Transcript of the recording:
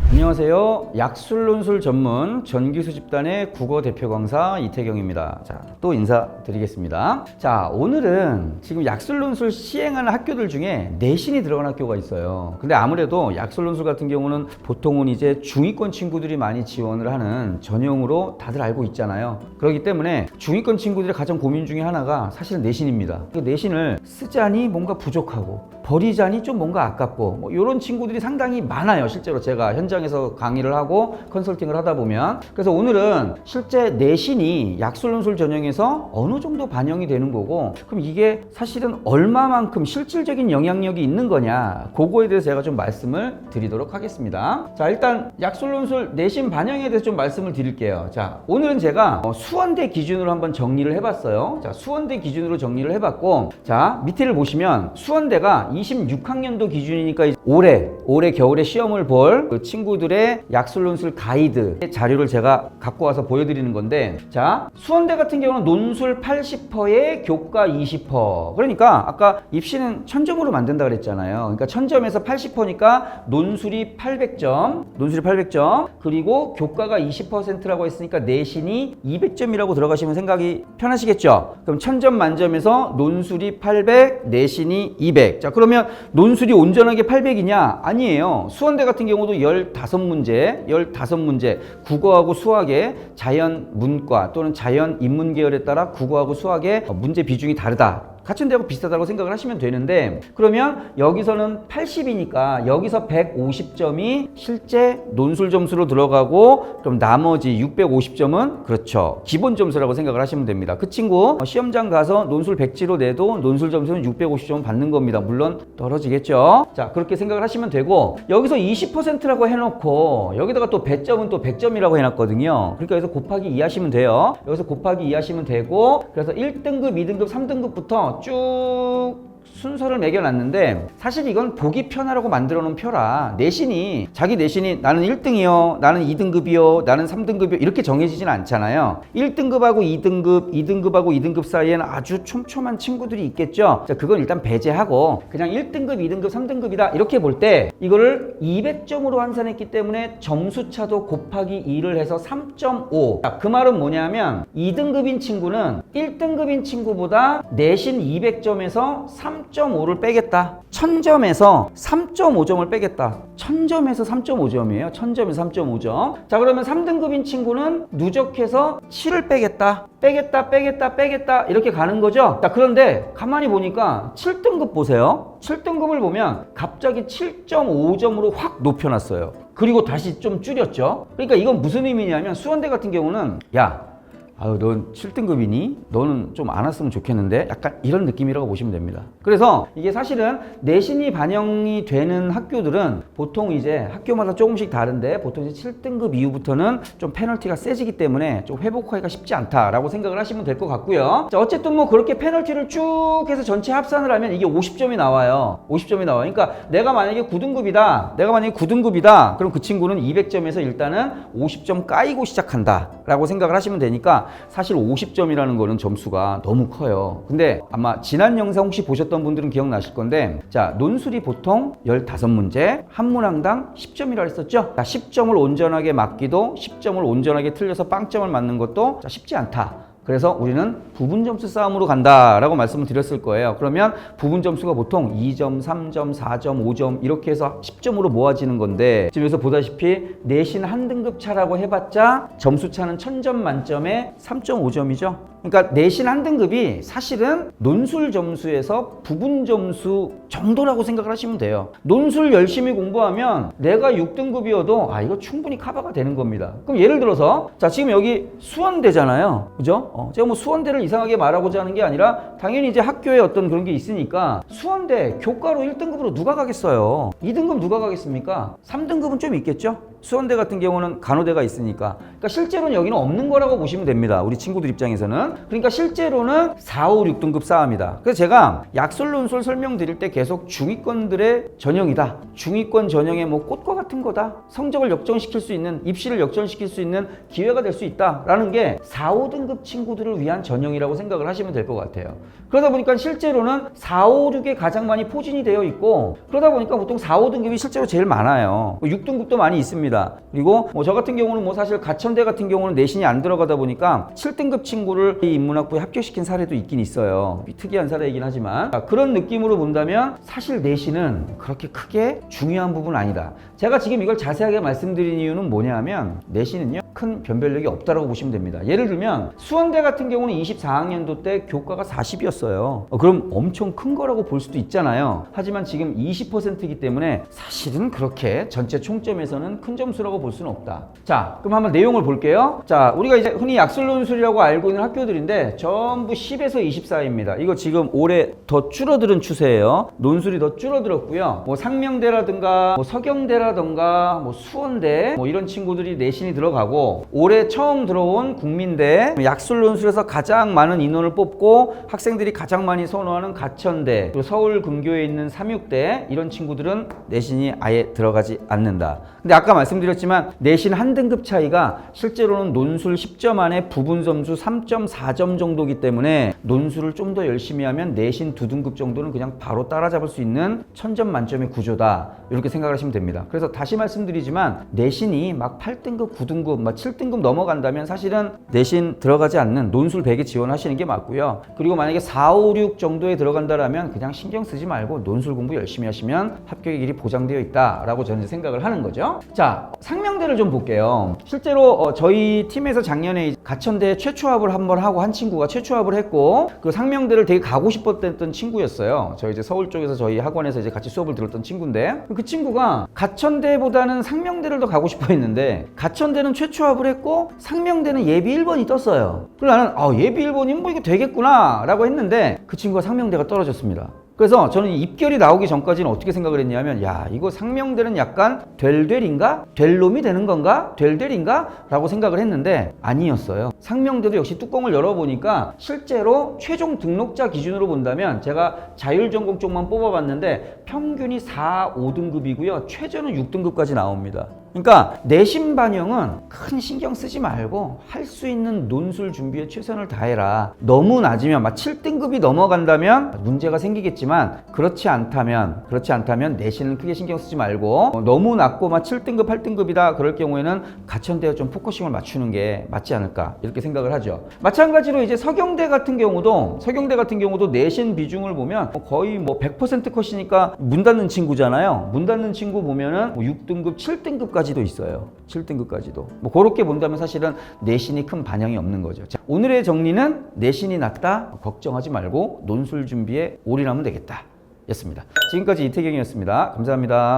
안녕하세요. 약술논술 전문 전기수 집단의 국어 대표 강사 이태경입니다. 자, 또 인사드리겠습니다. 자, 오늘은 지금 약술논술 시행하는 학교들 중에 내신이 들어간 학교가 있어요. 근데 아무래도 약술논술 같은 경우는 보통은 이제 중위권 친구들이 많이 지원을 하는 전형으로 다들 알고 있잖아요. 그렇기 때문에 중위권 친구들의 가장 고민 중에 하나가 사실은 내신입니다. 그 내신을 쓰자니 뭔가 부족하고 버리자니 좀 뭔가 아깝고 뭐 이런 친구들이 상당히 많아요. 실제로 제가 현장에서 강의를 하고 컨설팅을 하다 보면. 그래서 오늘은 실제 내신이 약술논술 전형에서 어느 정도 반영이 되는 거고, 그럼 이게 사실은 얼마만큼 실질적인 영향력이 있는 거냐, 그거에 대해서 제가 좀 말씀을 드리도록 하겠습니다. 자, 일단 약술논술 내신 반영에 대해서 좀 말씀을 드릴게요. 자, 오늘은 제가 수원대 기준으로 한번 정리를 해봤어요. 자, 수원대 기준으로 정리를 해봤고, 자, 밑에를 보시면 수원대가 26학년도 기준이니까 올해 겨울에 시험을 볼 그 친구들의 약술논술 가이드 자료를 제가 갖고 와서 보여드리는 건데, 자, 수원대 같은 경우는 논술 80%에 교과 20%. 그러니까 아까 입시는 1000점으로 만든다 그랬잖아요. 그러니까 1000점에서 80%니까 논술이 800점, 그리고 교과가 20%라고 했으니까 내신이 200점이라고 들어가시면 생각이 편하시겠죠? 그럼 1000점 만점에서 논술이 800, 내신이 200. 자, 그러면 논술이 온전하게 800이냐? 아니에요. 수원대 같은 경우도 15문제, 국어하고 수학의 자연 문과 또는 자연 인문 계열에 따라 국어하고 수학의 문제 비중이 다르다. 같은 데하고 비슷하다고 생각을 하시면 되는데, 그러면 여기서는 80이니까 여기서 150점이 실제 논술 점수로 들어가고, 그럼 나머지 650점은 그렇죠, 기본 점수라고 생각을 하시면 됩니다. 그 친구 시험장 가서 논술 100지로 내도 논술 점수는 650점 받는 겁니다. 물론 떨어지겠죠. 자, 그렇게 생각을 하시면 되고, 여기서 20%라고 해놓고 여기다가 또 배점은 또 100점이라고 해놨거든요. 그러니까 여기서 곱하기 2 하시면 돼요. 여기서 곱하기 2 하시면 되고, 그래서 1등급, 2등급, 3등급부터 쭉 순서를 매겨놨는데, 사실 이건 보기 편하라고 만들어 놓은 표라, 내신이 자기 내신이 나는 1등이요, 나는 2등급이요, 나는 3등급이요 이렇게 정해지진 않잖아요. 1등급하고 2등급, 2등급하고 2등급 사이에는 아주 촘촘한 친구들이 있겠죠. 자, 그건 일단 배제하고 그냥 1등급, 2등급, 3등급이다 이렇게 볼 때 이거를 200점으로 환산했기 때문에 점수차도 곱하기 2를 해서 3.5. 자, 그 말은 뭐냐면 2등급인 친구는 1등급인 친구보다 내신 200점에서 3.5를 빼겠다. 1000점에서 3.5점을 빼겠다. 1000점에서 3.5점이에요. 1000점에서 3.5점. 자, 그러면 3등급인 친구는 누적해서 7을 빼겠다. 빼겠다 이렇게 가는 거죠. 자, 그런데 가만히 보니까 7등급 보세요. 7등급을 보면 갑자기 7.5점으로 확 높여놨어요. 그리고 다시 좀 줄였죠. 그러니까 이건 무슨 의미냐면 수원대 같은 경우는 아유, 넌 7등급이니? 너는 좀 안 왔으면 좋겠는데? 약간 이런 느낌이라고 보시면 됩니다. 그래서 이게 사실은 내신이 반영이 되는 학교들은 보통 이제 학교마다 조금씩 다른데, 보통 이제 7등급 이후부터는 좀 페널티가 세지기 때문에 좀 회복하기가 쉽지 않다라고 생각을 하시면 될 것 같고요. 자, 어쨌든 뭐 그렇게 페널티를 쭉 해서 전체 합산을 하면 이게 50점이 나와요. 50점이 나와요. 그러니까 내가 만약에 9등급이다. 그럼 그 친구는 200점에서 일단은 50점 까이고 시작한다라고 생각을 하시면 되니까, 사실 50점이라는 거는 점수가 너무 커요. 근데 아마 지난 영상 혹시 보셨던 분들은 기억나실 건데, 자, 논술이 보통 15문제, 한 문항당 10점이라 했었죠. 자, 10점을 온전하게 맞기도 10점을 온전하게 틀려서 빵점을 맞는 것도 쉽지 않다. 그래서 우리는 부분 점수 싸움으로 간다라고 말씀을 드렸을 거예요. 그러면 부분 점수가 보통 2점, 3점, 4점, 5점 이렇게 해서 10점으로 모아지는 건데, 지금 여기서 보다시피 내신 한 등급 차라고 해봤자 점수 차는 1000점 만점에 3.5점이죠. 그러니까 내신 한 등급이 사실은 논술 점수에서 부분 점수 정도라고 생각을 하시면 돼요. 논술 열심히 공부하면 내가 6등급이어도 이거 충분히 커버가 되는 겁니다. 그럼 예를 들어서, 자, 지금 여기 수원대잖아요. 그죠? 제가 뭐 수원대를 이상하게 말하고자 하는 게 아니라 당연히 이제 학교에 어떤 그런 게 있으니까, 수원대 교과로 1등급으로 누가 가겠어요? 2등급 누가 가겠습니까? 3등급은 좀 있겠죠? 수원대 같은 경우는 간호대가 있으니까. 그러니까 실제로는 여기는 없는 거라고 보시면 됩니다. 우리 친구들 입장에서는. 경우는. 그러니까 실제로는 4, 5, 6등급 싸움이다. 그래서 제가 약술 논술 설명드릴 때 계속 중위권들의 전형이다. 중위권 전형의 뭐 꽃과 같은 거다. 성적을 역전시킬 수 있는, 입시를 역전시킬 수 있는 기회가 될 수 있다라는 게 4, 5등급 친구들을 위한 전형이라고 생각을 하시면 될 것 같아요. 그러다 보니까 실제로는 4, 5, 6에 가장 많이 포진이 되어 있고, 그러다 보니까 보통 4, 5등급이 실제로 제일 많아요. 6등급도 많이 있습니다. 그리고 뭐 저 같은 경우는 뭐 사실 가천대 같은 경우는 내신이 안 들어가다 보니까 7등급 친구를 이 인문학부에 합격시킨 사례도 있긴 있어요. 특이한 사례이긴 하지만, 그런 느낌으로 본다면 사실 내신은 그렇게 크게 중요한 부분은 아니다. 제가 지금 이걸 자세하게 말씀드린 이유는 뭐냐면, 내신은요 큰 변별력이 없다라고 보시면 됩니다. 예를 들면 수원대 같은 경우는 24학년도 때 교과가 40이었어요. 그럼 엄청 큰 거라고 볼 수도 있잖아요. 하지만 지금 20%이기 때문에 사실은 그렇게 전체 총점에서는 큰 점수라고 볼 수는 없다. 자, 그럼 한번 내용을 볼게요. 자, 우리가 이제 흔히 약술논술이라고 알고 있는 학교들인데 전부 10에서 24입니다. 이거 지금 올해 더 줄어드는 추세예요. 논술이 더 줄어들었고요. 뭐 상명대라든가 뭐 서경대라든가 뭐 수원대 뭐 이런 친구들이 내신이 들어가고, 올해 처음 들어온 국민대, 약술논술에서 가장 많은 인원을 뽑고 학생들이 가장 많이 선호하는 가천대, 그리고 서울 근교에 있는 삼육대, 이런 친구들은 내신이 아예 들어가지 않는다. 근데 아까 말씀드렸지만 내신 한 등급 차이가 실제로는 논술 10점 안에 부분 점수 3.4점 정도이기 때문에 논술을 좀 더 열심히 하면 내신 2등급 정도는 그냥 바로 따라잡을 수 있는 1000점 만점의 구조다, 이렇게 생각을 하시면 됩니다. 그래서 다시 말씀드리지만 내신이 막 8등급, 9등급, 막 7등급 넘어간다면 사실은 내신 들어가지 않는 논술 100에 지원하시는 게 맞고요. 그리고 만약에 4, 5, 6 정도에 들어간다라면 그냥 신경 쓰지 말고 논술 공부 열심히 하시면 합격의 길이 보장되어 있다라고 저는 생각을 하는 거죠. 자, 상명대를 좀 볼게요. 실제로 저희 팀에서 작년에 가천대 최초합을 한번 하고 한 친구가 최초합을 했고, 그 상명대를 되게 가고 싶었던 친구였어요. 저희 이제 서울 쪽에서 저희 학원에서 이제 같이 수업을 들었던 친구인데, 그 친구가 가천대보다는 상명대를 더 가고 싶어 했는데 가천대는 최초합을 했고 상명대는 예비 1번이 떴어요. 그래서 나는 예비 1번이면 뭐 이거 되겠구나 라고 했는데 그 친구가 상명대가 떨어졌습니다. 그래서 저는 입결이 나오기 전까지는 어떻게 생각을 했냐면, 야, 이거 상명대는 약간 될인가? 될 놈이 되는 건가? 될인가? 라고 생각을 했는데 아니었어요. 상명대도 역시 뚜껑을 열어보니까 실제로 최종 등록자 기준으로 본다면 제가 자율전공 쪽만 뽑아봤는데 평균이 4, 5등급이고요. 최저는 6등급까지 나옵니다. 그러니까 내신 반영은 큰 신경 쓰지 말고 할 수 있는 논술 준비에 최선을 다해라. 너무 낮으면 막 7등급이 넘어간다면 문제가 생기겠지만, 그렇지 않다면 내신은 크게 신경 쓰지 말고, 너무 낮고 막 7등급, 8등급이다 그럴 경우에는 가천대에 좀 포커싱을 맞추는 게 맞지 않을까, 이렇게 생각을 하죠. 마찬가지로 이제 서경대 같은 경우도 내신 비중을 보면 거의 뭐 100% 컷이니까 문 닫는 친구잖아요. 문 닫는 친구 보면은 6등급, 7등급까지도 있어요. 7등급까지도. 뭐 그렇게 본다면 사실은 내신이 큰 반영이 없는 거죠. 자, 오늘의 정리는 내신이 낮다, 걱정하지 말고 논술 준비에 올인하면 되겠다 였습니다. 지금까지 이태경이었습니다. 감사합니다.